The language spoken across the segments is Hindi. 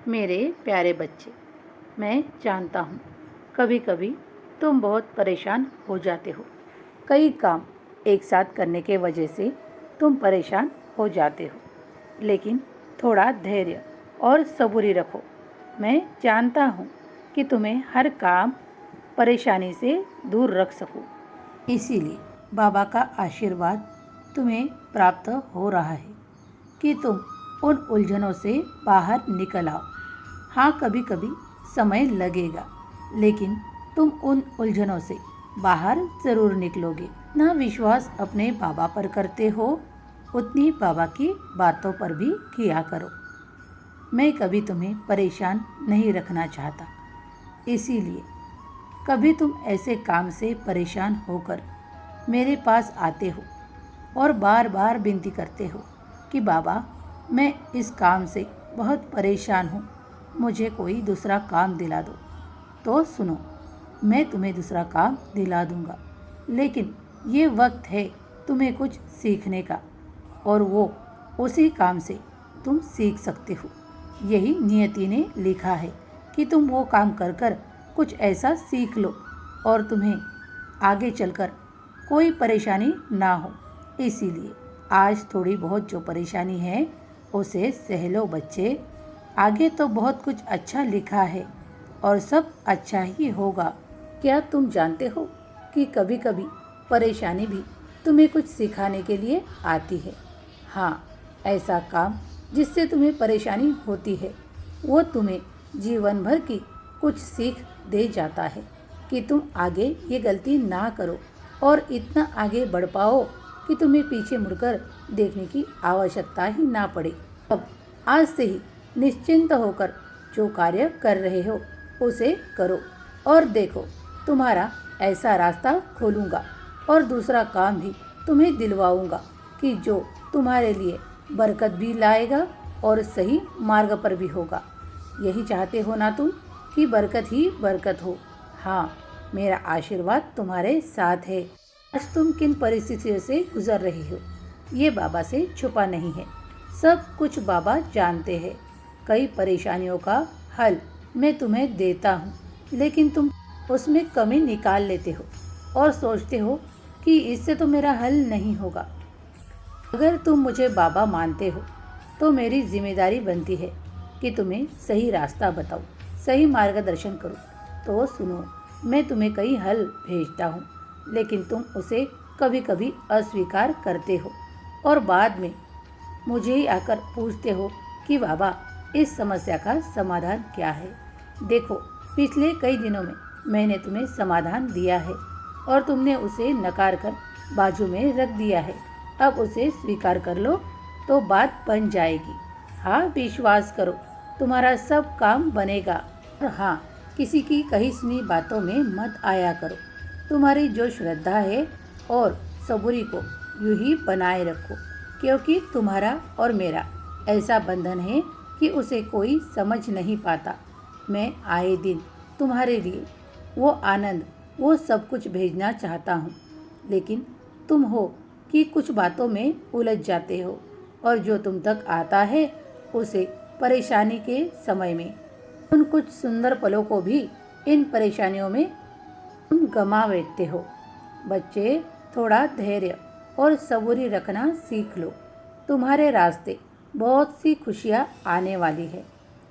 मेरे प्यारे बच्चे, मैं जानता हूँ कभी कभी तुम बहुत परेशान हो जाते हो। कई काम एक साथ करने के वजह से तुम परेशान हो जाते हो, लेकिन थोड़ा धैर्य और सबूरी रखो। मैं जानता हूँ कि तुम्हें हर काम परेशानी से दूर रख सकूँ। इसीलिए बाबा का आशीर्वाद तुम्हें प्राप्त हो रहा है कि तुम उन उलझनों से बाहर निकल आओ। हाँ, कभी कभी समय लगेगा, लेकिन तुम उन उलझनों से बाहर ज़रूर निकलोगे। ना विश्वास अपने बाबा पर करते हो, उतनी बाबा की बातों पर भी किया करो। मैं कभी तुम्हें परेशान नहीं रखना चाहता, इसीलिए कभी तुम ऐसे काम से परेशान होकर मेरे पास आते हो और बार बार विनती करते हो कि बाबा, मैं इस काम से बहुत परेशान हूँ, मुझे कोई दूसरा काम दिला दो। तो सुनो, मैं तुम्हें दूसरा काम दिला दूँगा, लेकिन ये वक्त है तुम्हें कुछ सीखने का, और वो उसी काम से तुम सीख सकते हो। यही नियति ने लिखा है कि तुम वो काम कर कर कुछ ऐसा सीख लो और तुम्हें आगे चलकर कोई परेशानी ना हो। इसीलिए आज थोड़ी बहुत जो परेशानी है उसे सह लो बच्चे। आगे तो बहुत कुछ अच्छा लिखा है और सब अच्छा ही होगा। क्या तुम जानते हो कि कभी कभी परेशानी भी तुम्हें कुछ सिखाने के लिए आती है। हाँ, ऐसा काम जिससे तुम्हें परेशानी होती है वो तुम्हें जीवन भर की कुछ सीख दे जाता है कि तुम आगे ये गलती ना करो और इतना आगे बढ़ पाओ कि तुम्हें पीछे मुड़कर देखने की आवश्यकता ही ना पड़े। अब आज से ही निश्चिंत होकर जो कार्य कर रहे हो उसे करो और देखो, तुम्हारा ऐसा रास्ता खोलूँगा और दूसरा काम भी तुम्हें दिलवाऊँगा कि जो तुम्हारे लिए बरकत भी लाएगा और सही मार्ग पर भी होगा। यही चाहते हो ना तुम कि बरकत ही बरकत हो। हाँ, मेरा आशीर्वाद तुम्हारे साथ है। आज तुम किन परिस्थितियों से गुजर रहे हो ये बाबा से छुपा नहीं है, सब कुछ बाबा जानते हैं। कई परेशानियों का हल मैं तुम्हें देता हूँ, लेकिन तुम उसमें कमी निकाल लेते हो और सोचते हो कि इससे तो मेरा हल नहीं होगा। अगर तुम मुझे बाबा मानते हो तो मेरी जिम्मेदारी बनती है कि तुम्हें सही रास्ता बताऊं, सही मार्गदर्शन करूं। तो सुनो, मैं तुम्हें कई हल भेजता हूं, लेकिन तुम उसे कभी कभी अस्वीकार करते हो और बाद में मुझे ही आकर पूछते हो कि बाबा, इस समस्या का समाधान क्या है। देखो, पिछले कई दिनों में मैंने तुम्हें समाधान दिया है और तुमने उसे नकार कर बाजू में रख दिया है। अब उसे स्वीकार कर लो तो बात बन जाएगी। हाँ, विश्वास करो, तुम्हारा सब काम बनेगा। और हाँ, किसी की कही सुनी बातों में मत आया करो। तुम्हारी जो श्रद्धा है और सबूरी को यूं ही बनाए रखो, क्योंकि तुम्हारा और मेरा ऐसा बंधन है कि उसे कोई समझ नहीं पाता। मैं आए दिन तुम्हारे लिए वो आनंद, वो सब कुछ भेजना चाहता हूँ, लेकिन तुम हो कि कुछ बातों में उलझ जाते हो और जो तुम तक आता है उसे परेशानी के समय में, उन कुछ सुंदर पलों को भी इन परेशानियों में तुम गंवा बैठते हो। बच्चे, थोड़ा धैर्य और सबूरी रखना सीख लो। तुम्हारे रास्ते बहुत सी खुशियाँ आने वाली है,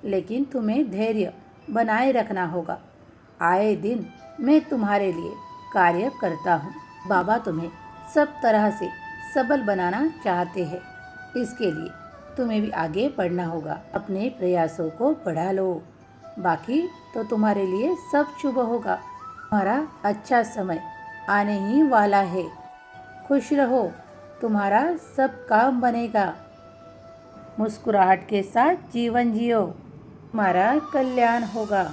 लेकिन तुम्हें धैर्य बनाए रखना होगा। आए दिन मैं तुम्हारे लिए कार्य करता हूँ। बाबा तुम्हें सब तरह से सबल बनाना चाहते हैं। इसके लिए तुम्हें भी आगे बढ़ना होगा। अपने प्रयासों को बढ़ा लो, बाकी तो तुम्हारे लिए सब शुभ होगा। तुम्हारा अच्छा समय आने ही वाला है। खुश रहो, तुम्हारा सब काम बनेगा। मुस्कुराहट के साथ जीवन जियो, तुम्हारा कल्याण होगा।